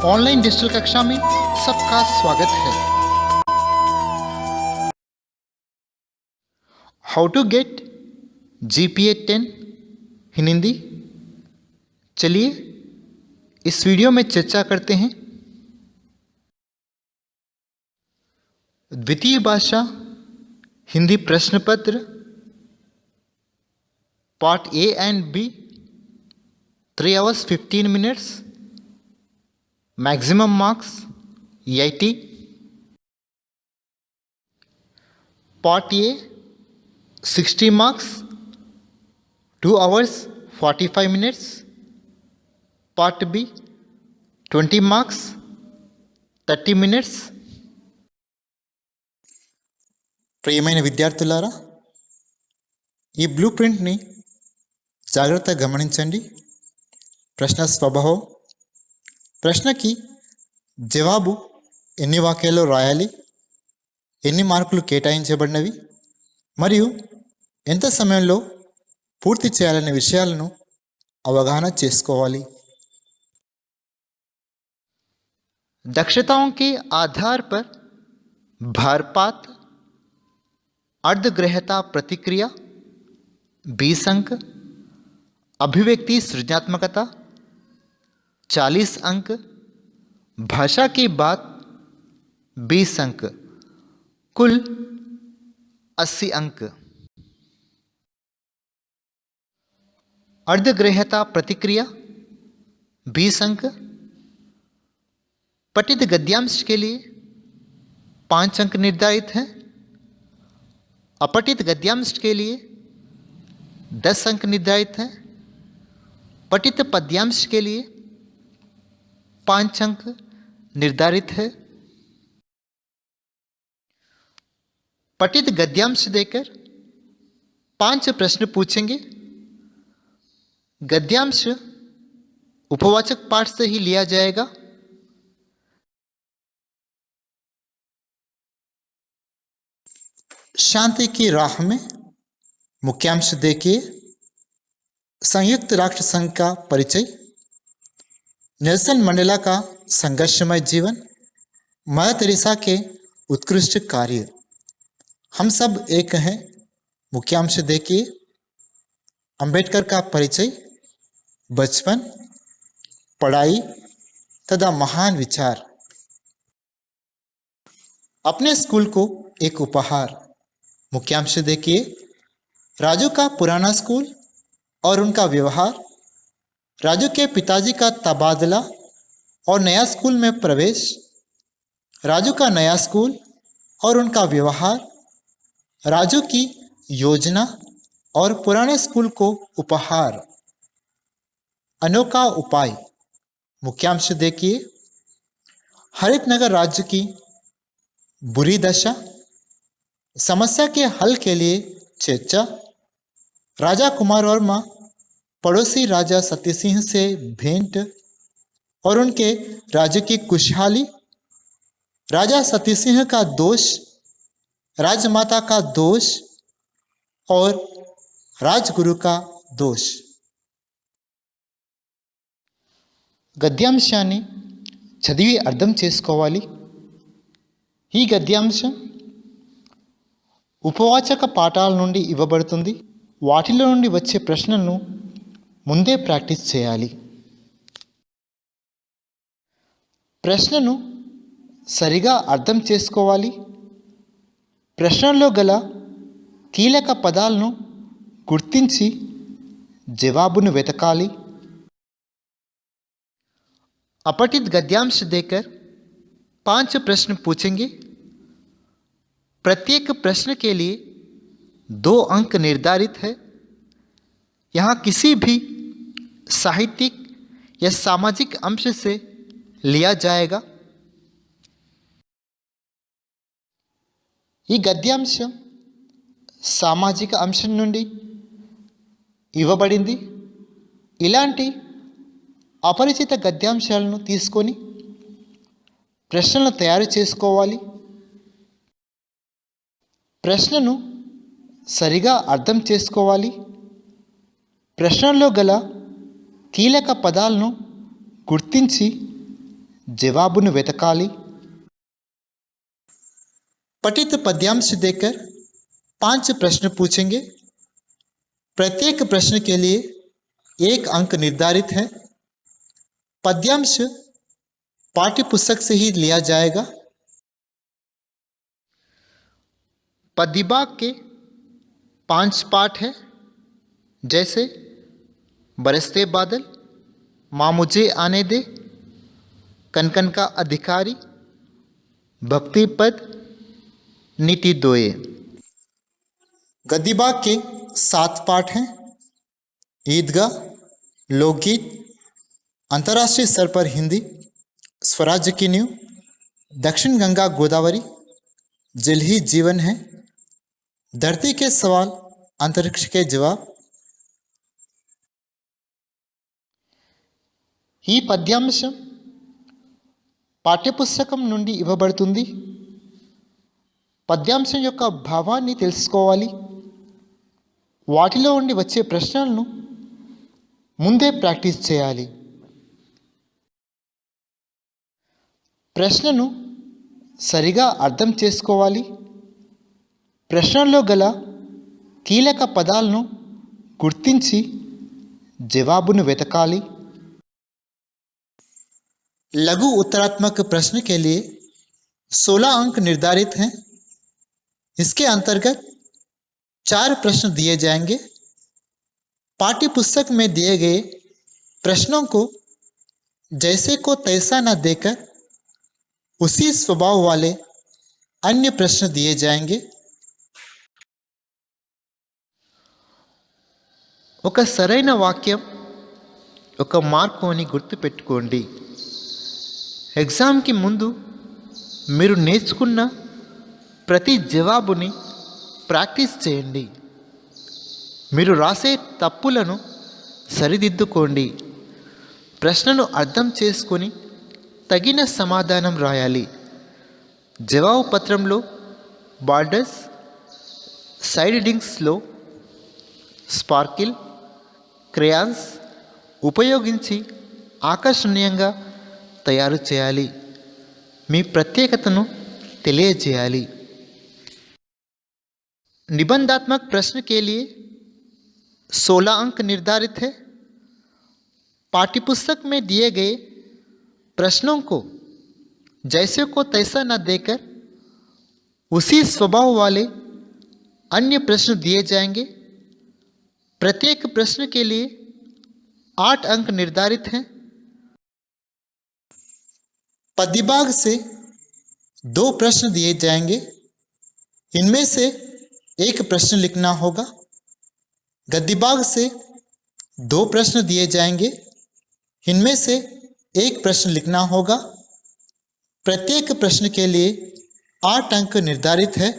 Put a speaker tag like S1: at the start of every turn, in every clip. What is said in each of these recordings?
S1: Online digital कक्षा में सबका स्वागत है। हाउ टू गेट GPA 10 इन हिंदी। चलिए इस वीडियो में चर्चा करते हैं। द्वितीय भाषा हिंदी प्रश्न पत्र part A and B 3 hours 15 minutes, maximum marks 80। Part A 60 marks 2 hours 45 minutes, part B 20 marks 30 minutes। ప్రియమైన విద్యార్థులారా, ఈ బ్లూ ప్రింట్ని జాగ్రత్తగా గమనించండి. ప్రశ్న స్వభావం, ప్రశ్నకి జవాబు ఎన్ని వాక్యాల్లో రాయాలి, ఎన్ని మార్కులు కేటాయించబడినవి మరియు ఎంత సమయంలో పూర్తి చేయాలనే విషయాలను అవగాహన చేసుకోవాలి. दक्षताओं के आधार पर भारपात, अर्धग्रहता प्रतिक्रिया 20 अंक, अभिव्यक्ति सृजनात्मकता 40 अंक, भाषा की बात 20 अंक, कुल 80 अंक। अर्धग्रहता प्रतिक्रिया 20 अंक। पठित गद्यांश के लिए 5 अंक निर्धारित हैं। अपठित गद्यांश के लिए 10 अंक निर्धारित हैं। पठित पद्यांश के लिए 5 अंक निर्धारित है। पठित गद्यांश देकर 5 प्रश्न पूछेंगे। गद्यांश उपवाचक पाठ से ही लिया जाएगा। शांति की राह में मुख्यांश देखिए। संयुक्त राष्ट्र संघ का परिचय, नेल्सन मंडेला का संघर्षमय जीवन, मदर तेरेसा के उत्कृष्ट कार्य, हम सब एक हैं, मुख्यांश देखिए। अंबेडकर का परिचय, बचपन, पढ़ाई तथा महान विचार, अपने स्कूल को एक उपहार, मुख्यांश देखिए। राजू का पुराना स्कूल और उनका व्यवहार, राजू के पिताजी का तबादला और नया स्कूल में प्रवेश, राजू का नया स्कूल और उनका व्यवहार, राजू की योजना और पुराने स्कूल को उपहार, अनोखा उपाय, मुख्यांश देखिए। हरित नगर राज्य की बुरी दशा, समस्या के हल के लिए चर्चा, राजा कुमार वर्मा पड़ोसी राजा सती सिंह से भेंट और उनके राज्य की खुशहाली, राजा सती सिंह का दोष, राजमाता का दोष और राजगुरु का दोष। గద్యాంశాన్ని చదివి అర్థం చేసుకోవాలి. ఈ గద్యాంశం ఉపవాచక పాఠాల నుండి ఇవ్వబడుతుంది. వాటిలో నుండి వచ్చే ప్రశ్నలను ముందే ప్రాక్టీస్ చేయాలి. ప్రశ్నను సరిగా అర్థం చేసుకోవాలి. ప్రశ్నలో గల కీలక పదాలను గుర్తించి జవాబును వెతకాలి. अपठित गद्यांश देकर 5 प्रश्न पूछेंगे। प्रत्येक प्रश्न के लिए 2 अंक निर्धारित है। यहाँ किसी भी साहित्यिक या सामाजिक अंश से लिया जाएगा। ఈ గద్యాంశం సామాజిక అంశం నుండి ఇవ్వబడింది. ఇలాంటి అపరిచిత గద్యాంశాలను తీసుకొని ప్రశ్నలను తయారు చేసుకోవాలి. ప్రశ్నను సరిగా అర్థం చేసుకోవాలి. ప్రశ్నలో గల కీలక పదాలను గుర్తించి जवाबुनु वेतकाली। पठित पद्यांश देकर 5 प्रश्न पूछेंगे। प्रत्येक प्रश्न के लिए 1 अंक निर्धारित है। पद्यांश पाठ्य पुस्तक से ही लिया जाएगा। पद्यभाग के 5 पाठ हैं, जैसे बरसते बादल, माँ मुझे आने दे, कनकन का अधिकारी, भक्ति पद, नीति दोए। गद्यभाग के 7 पाठ हैं। ईदगाह, लोकगीत, अंतर्राष्ट्रीय स्तर पर हिंदी, स्वराज्य की नींव, दक्षिण गंगा गोदावरी, जल ही जीवन है, धरती के सवाल, अंतरिक्ष के जवाब। ఈ పద్యాంశం పాఠ్యపుస్తకం నుండి ఇవ్వబడుతుంది. పద్యాంశం యొక్క భావాన్ని తెలుసుకోవాలి. వాటిలో ఉండి వచ్చే ప్రశ్నలను ముందే ప్రాక్టీస్ చేయాలి. ప్రశ్నను సరిగా అర్థం చేసుకోవాలి. ప్రశ్నల్లో గల కీలక పదాలను గుర్తించి జవాబును వెతకాలి. लघु उत्तरात्मक प्रश्न के लिए 16 अंक निर्धारित हैं। इसके अंतर्गत 4 प्रश्न दिए जाएंगे। पाठ्य पुस्तक में दिए गए प्रश्नों को जैसे को तैसा न देकर उसी स्वभाव वाले अन्य प्रश्न दिए जाएंगे। ఒక సరైన వాక్యం, ఒక మార్కు అని గుర్తుపెట్టుకోండి. ఎగ్జామ్కి ముందు మీరు నేర్చుకున్న ప్రతి జవాబుని ప్రాక్టీస్ చేయండి. మీరు రాసే తప్పులను సరిదిద్దుకోండి. ప్రశ్నను అర్థం చేసుకొని తగిన సమాధానం రాయాలి. జవాబు పత్రంలో బార్డర్స్, సైడ్ హెడ్డింగ్స్లో స్పార్కిల్, క్రేయాన్స్ ఉపయోగించి ఆకర్షణీయంగా तैयार చేయాలి. మీ ప్రత్యేకతను తెలియజేయాలి. निबंधात्मक प्रश्न के लिए 16 अंक निर्धारित है। पाठ्यपुस्तक में दिए गए प्रश्नों को जैसे को तैसा न देकर उसी स्वभाव वाले अन्य प्रश्न दिए जाएंगे। प्रत्येक प्रश्न के लिए 8 अंक निर्धारित हैं। पद्यभाग से 2 प्रश्न दिए जाएंगे। इनमें से 1 प्रश्न लिखना होगा। गद्यभाग से 2 प्रश्न दिए जाएंगे। इनमें से 1 प्रश्न लिखना होगा। प्रत्येक प्रश्न के लिए 8 अंक निर्धारित है।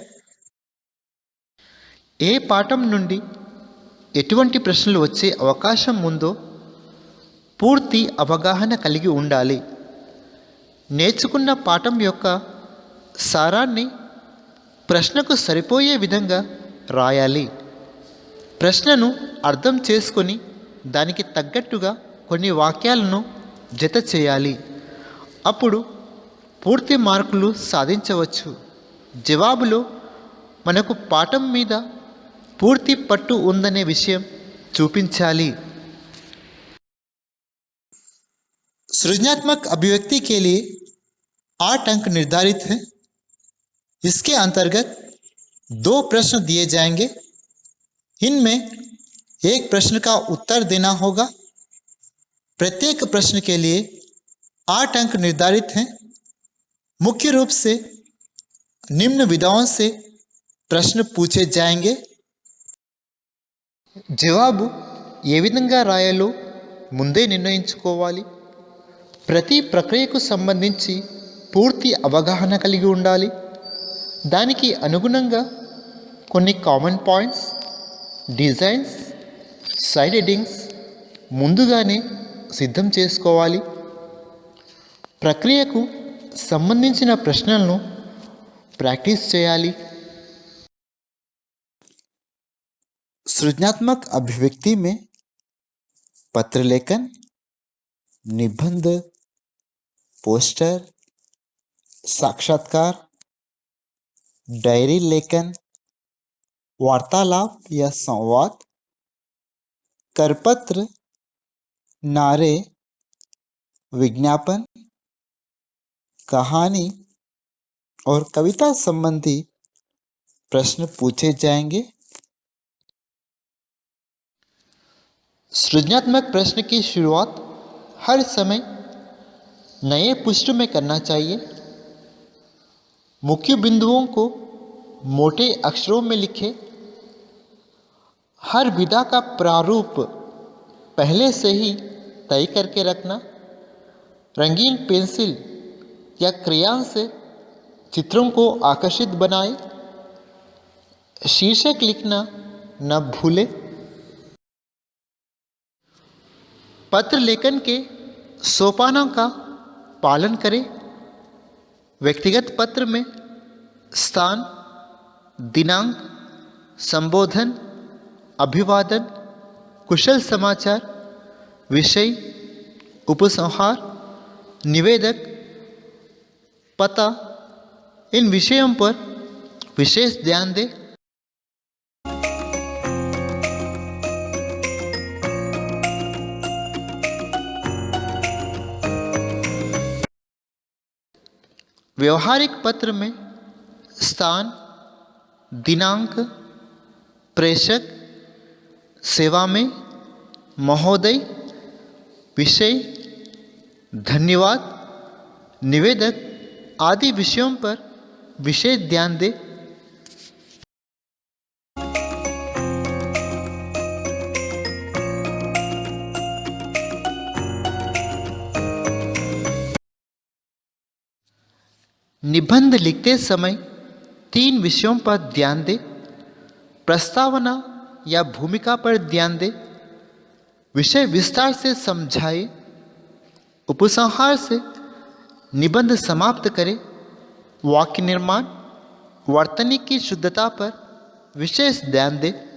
S1: ఏ పాఠం నుండి ఎటువంటి ప్రశ్నలు వచ్చే అవకాశం ఉందో పూర్తి అవగాహన కలిగి ఉండాలి. నేర్చుకున్న పాఠం యొక్క సారాన్ని ప్రశ్నకు సరిపోయే విధంగా రాయాలి. ప్రశ్నను అర్థం చేసుకొని దానికి తగ్గట్టుగా కొన్ని వాక్యాలను జత చేయాలి. అప్పుడు పూర్తి మార్కులు సాధించవచ్చు. జవాబులో మనకు పాఠం మీద పూర్తి పట్టు ఉందనే విషయం చూపించాలి. सृजनात्मक अभिव्यक्ति के लिए 8 अंक निर्धारित हैं। इसके अंतर्गत 2 प्रश्न दिए जाएंगे। इनमें 1 प्रश्न का उत्तर देना होगा। प्रत्येक प्रश्न के लिए 8 अंक निर्धारित हैं। मुख्य रूप से निम्न विधाओं से प्रश्न पूछे जाएंगे। జవాబు ఏ విధంగా రాయాలో ముందే నిర్ణయించుకోవాలి. ప్రతి ప్రక్రియకు సంబంధించి పూర్తి అవగాహన కలిగి ఉండాలి. దానికి అనుగుణంగా కొన్ని common points, designs, side headings ముందుగానే సిద్ధం చేసుకోవాలి. ప్రక్రియకు సంబంధించిన ప్రశ్నలను ప్రాక్టీస్ చేయాలి. सृजनात्मक अभिव्यक्ति में पत्र लेखन, निबंध, पोस्टर, साक्षात्कार, डायरी लेखन, वार्तालाप या संवाद, करपत्र, नारे, विज्ञापन, कहानी और कविता संबंधी प्रश्न पूछे जाएंगे। सृजनात्मक प्रश्न की शुरुआत हर समय नए पृष्ठ में करना चाहिए। मुख्य बिंदुओं को मोटे अक्षरों में लिखें। हर विधा का प्रारूप पहले से ही तय करके रखना। रंगीन पेंसिल या क्रेयॉन से चित्रों को आकर्षित बनाएं। शीर्षक लिखना न भूलें। पत्र लेखन के सोपानों का पालन करें। व्यक्तिगत पत्र में स्थान, दिनांक, संबोधन, अभिवादन, कुशल समाचार, विषय, उपसंहार, निवेदक, पता, इन विषयों पर विशेष ध्यान दें। व्यवहारिक पत्र में स्थान, दिनांक, प्रेषक, सेवा में, महोदय, विषय, धन्यवाद, निवेदक आदि विषयों पर विशेष ध्यान दें। निबंध लिखते समय 3 विषयों पर ध्यान दें। प्रस्तावना या भूमिका पर ध्यान दें। विषय विस्तार से समझाएं। उपसंहार से निबंध समाप्त करें। वाक्य निर्माण, वर्तनी की शुद्धता पर विशेष ध्यान दें।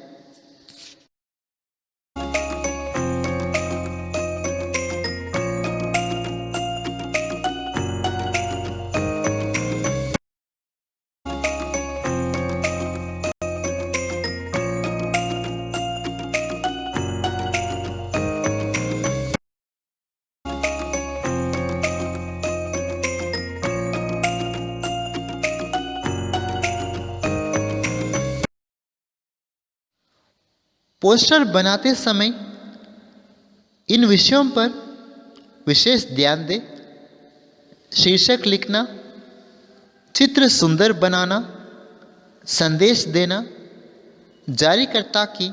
S1: पोस्टर बनाते समय इन विषयों पर विशेष ध्यान दें। शीर्षक लिखना, चित्र सुंदर बनाना, संदेश देना, जारीकर्ता की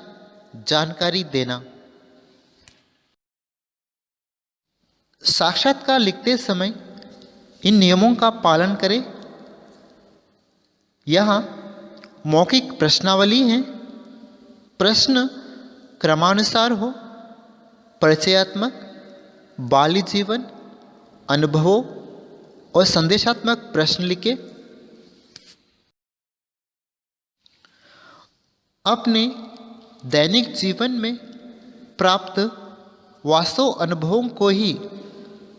S1: जानकारी देना। साक्षात्कार लिखते समय इन नियमों का पालन करें। यहाँ मौखिक प्रश्नावली है। प्रश्न क्रमानुसार हो। परिचयात्मक, बाल्य जीवन, अनुभवों और संदेशात्मक प्रश्न लिखें। अपने दैनिक जीवन में प्राप्त वास्तव अनुभवों को ही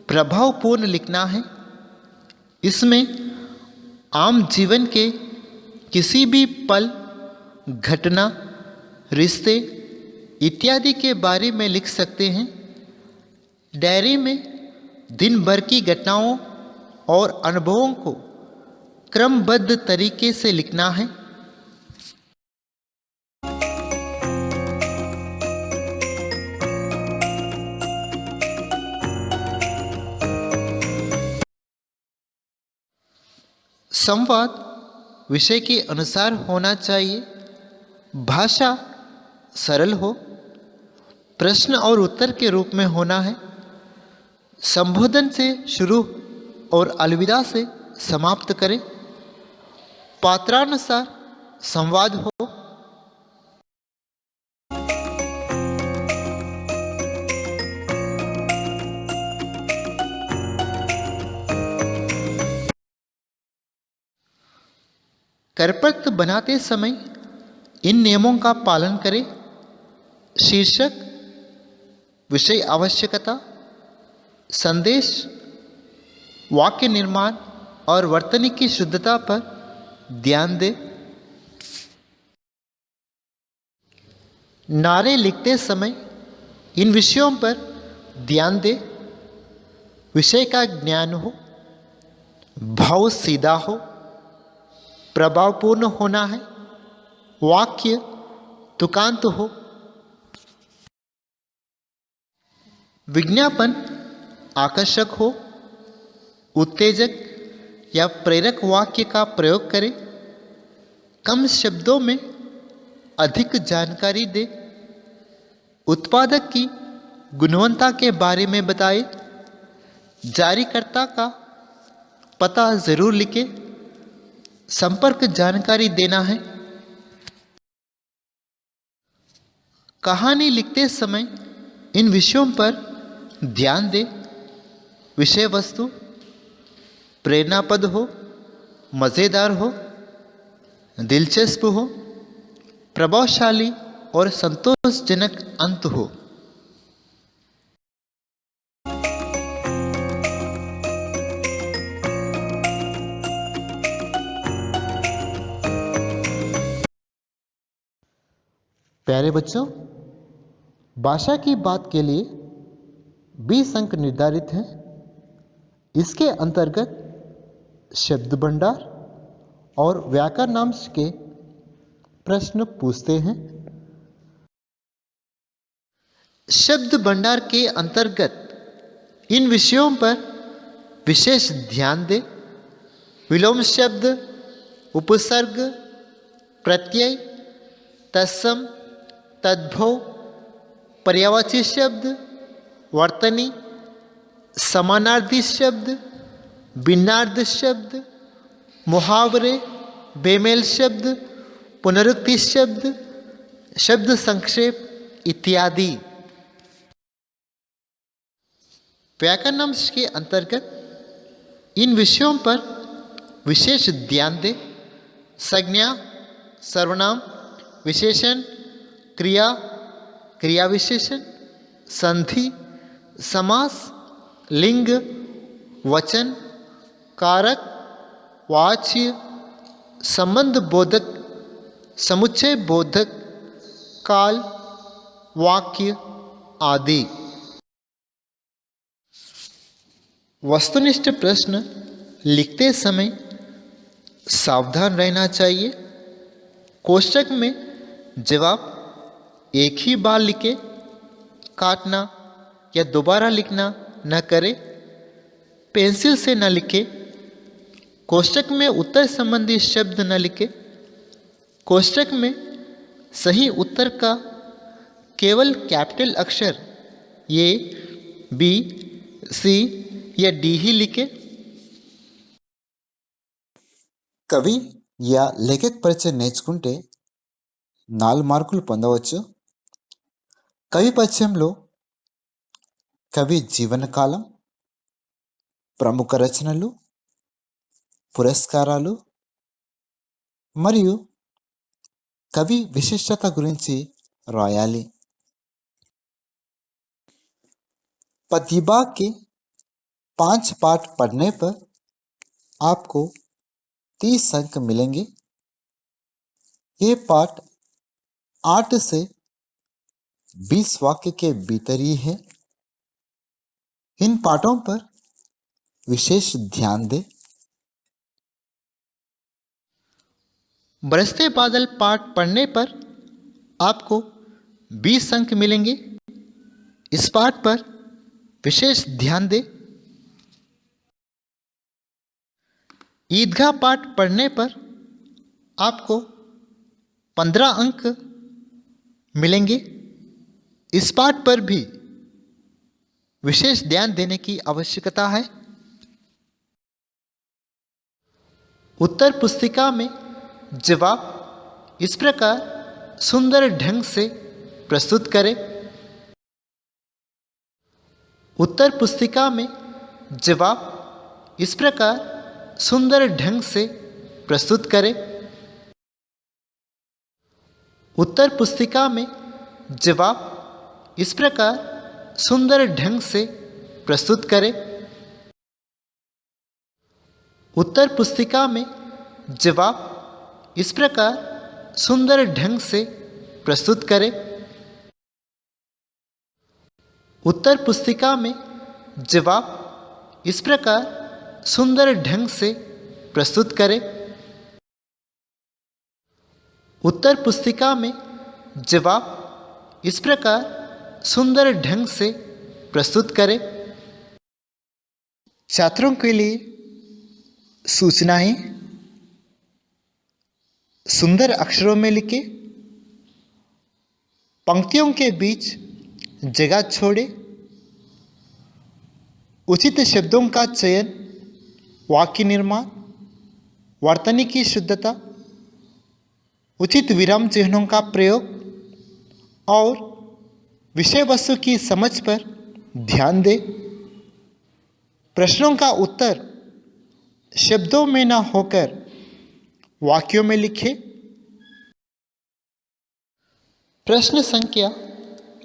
S1: प्रभावपूर्ण लिखना है। इसमें आम जीवन के किसी भी पल, घटना, रिश्ते इत्यादि के बारे में लिख सकते हैं। डायरी में दिन भर की घटनाओं और अनुभवों को क्रमबद्ध तरीके से लिखना है। संवाद विषय के अनुसार होना चाहिए। भाषा सरल हो। प्रश्न और उत्तर के रूप में होना है। संबोधन से शुरू और अलविदा से समाप्त करें। पात्रानुसार संवाद हो। करपत्र बनाते समय इन नियमों का पालन करें। शीर्षक, विषय आवश्यकता, संदेश, वाक्य निर्माण और वर्तनी की शुद्धता पर ध्यान दें। नारे लिखते समय इन विषयों पर ध्यान दें। विषय का ज्ञान हो, भाव सीधा हो, प्रभावपूर्ण होना है, वाक्य तुकांत हो, विज्ञापन आकर्षक हो, उत्तेजक या प्रेरक वाक्य का प्रयोग करें, कम शब्दों में अधिक जानकारी दे, उत्पादक की गुणवत्ता के बारे में बताए, जारीकर्ता का पता जरूर लिखे, संपर्क जानकारी देना है। कहानी लिखते समय इन विषयों पर ध्यान दें। विषय वस्तु प्रेरणापद हो, मज़ेदार हो, दिलचस्प हो, प्रभावशाली और संतोषजनक अंत हो। प्यारे बच्चों, भाषा की बात के लिए 20 अंक निर्धारित हैं। इसके अंतर्गत शब्द भंडार और व्याकरणांश के प्रश्न पूछते हैं। शब्द भंडार के अंतर्गत इन विषयों पर विशेष ध्यान दें। विलोम शब्द, उपसर्ग, प्रत्यय, तत्सम, तद्भव, पर्यायवाची शब्द, वर्तनी, समानार्थी शब्द, भिन्नार्थ शब्द, मुहावरे, बेमेल शब्द, पुनरुक्ति शब्द, शब्द संक्षेप इत्यादि। व्याकरणांश के अंतर्गत इन विषयों पर विशेष ध्यान दें। संज्ञा, सर्वनाम, विशेषण, क्रिया, क्रिया विशेषण, संधि, समास, लिंग, वचन, कारक, वाच्य, संबंध बोधक, समुच्चय बोधक, काल, वाक्य आदि। वस्तुनिष्ठ प्रश्न लिखते समय सावधान रहना चाहिए। कोष्ठक में जवाब एक ही बार लिखे, काटना या दोबारा लिखना न करें। पेंसिल से न लिखे। कोष्ठक में उत्तर संबंधी शब्द न लिखे। कोष्ठक में सही उत्तर का केवल कैपिटल अक्षर ए, बी, सी या डी ही लिखे।
S2: కవి యా లేఖక పరిచయం నేర్చుకుంటే 4 మార్కులు పొందవచ్చు. కవి పరిచయంలో కవి జీవనకాలం, ప్రముఖ రచనలు, పురస్కారాలు మరియు కవి విశిష్టత గురించి రాయాలి. प्रतिभा के 5 पाठ पढ़ने पर आपको 30 अंक मिलेंगे. ये पाठ 8 से 20 वाक्य के भीतर ही है. इन पाठों पर विशेष ध्यान दें.
S1: बरसते बादल पाठ पढ़ने पर आपको 20 अंक मिलेंगे. इस पाठ पर विशेष ध्यान दें. ईदगाह पाठ पढ़ने पर आपको 15 अंक मिलेंगे. इस पाठ पर भी विशेष ध्यान देने की आवश्यकता है. उत्तर पुस्तिका में जवाब इस प्रकार सुंदर ढंग से प्रस्तुत करें. उत्तर पुस्तिका में जवाब इस प्रकार सुंदर ढंग से प्रस्तुत करें. उत्तर पुस्तिका में जवाब इस प्रकार सुंदर ढंग से प्रस्तुत करें. उत्तर पुस्तिका में जवाब इस प्रकार सुंदर ढंग से प्रस्तुत करें। उत्तर पुस्तिका में जवाब इस प्रकार सुंदर ढंग से प्रस्तुत करें। उत्तर पुस्तिका में जवाब इस प्रकार सुंदर ढंग से प्रस्तुत करें। छात्रों के लिए सूचनाएं सुंदर अक्षरों में लिखें। पंक्तियों के बीच जगह छोड़े। उचित शब्दों का चयन, वाक्य निर्माण, वर्तनी की शुद्धता, उचित विराम चिन्हों का प्रयोग और विषय वस्तु की समझ पर ध्यान दें। प्रश्नों का उत्तर शब्दों में न होकर वाक्यों में लिखें। प्रश्न संख्या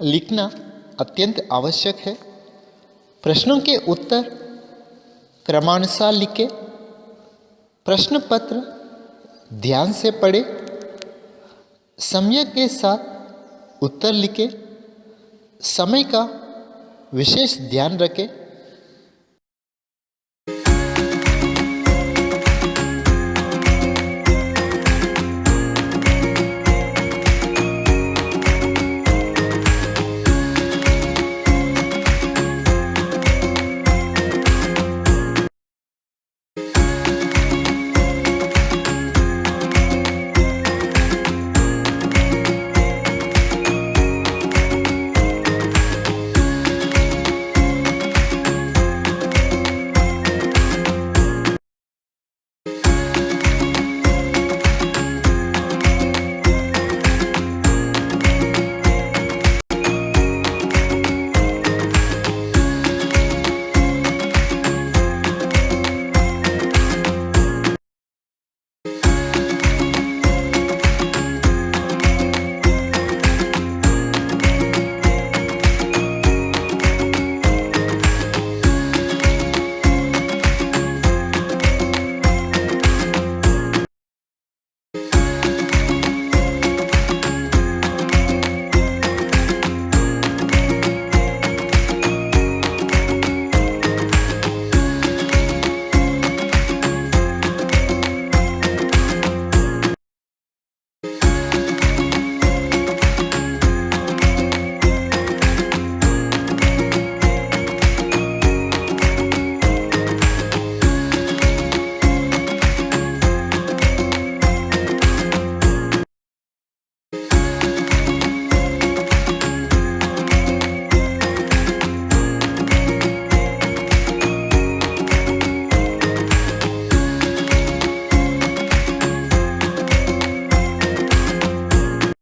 S1: लिखना अत्यंत आवश्यक है। प्रश्नों के उत्तर क्रमानुसार लिखें। प्रश्न पत्र ध्यान से पढ़ें। समय के साथ उत्तर लिखें। समय का विशेष ध्यान रखें।